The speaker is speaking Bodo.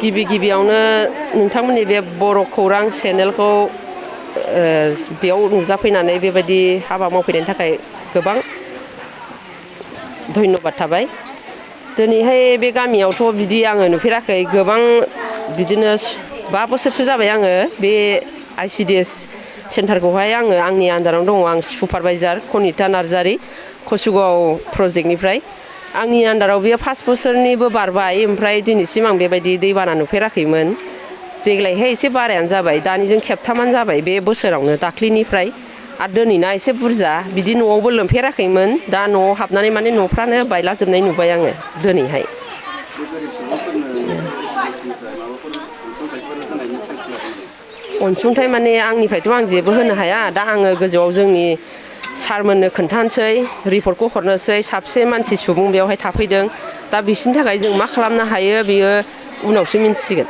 गिबियावनो नोंथांमोननि बे बर' खौरां चेनेलखौ बेयाव नुजाफैनानै बेबायदि हाबा मावफैनायनि थाखाय गोबां धन्यबाद थाबाय। दिनैहाय बे गामियावथ' बिदि आङो नुफेराखै। गोबां बिदिनो 5 बोसोरसो जाबाय आङो बे ICDS सेन्टारखौहाय आंनि आन्दारावनो दङ। आं सुपारभाइजार कनिता नार्जारि कसुगाव प्रजेक्टनिफ्राय आंनि आन्दाराव बेयो 5 बोसोरनिबो बारबाय। ओमफ्राय दिनैसिम आं बेबायदि दैबाना नुफेराखैमोन। देग्लायहाय एसे बारायानो जाबाय। दानिजों खेबथामानो जाबाय बे बोसोरावनो दाख्लैनिफ्राय आरो दिनैना एसे बुरजा। बिदि न'आवबो लोमफेराखैमोन। दा न'आव हाबनानै माने न'फ्रानो बायलाजोबनाय नुबाय आङो दिनैहाय। अनसुंथाइ माने आंनिफ्रायथ' आं जेबो होनो हाया। दा आङो गोजौआव जोंनि सारमोननो खोन्थानोसै, रिपर्टखौ हरनोसै। साबसे मानसि सुबुं बेवहाय थाफैदों। दा बिसोरनि थाखाय जों मा खालामनो हायो बेयो उनावसो मिन्थिसिगोन।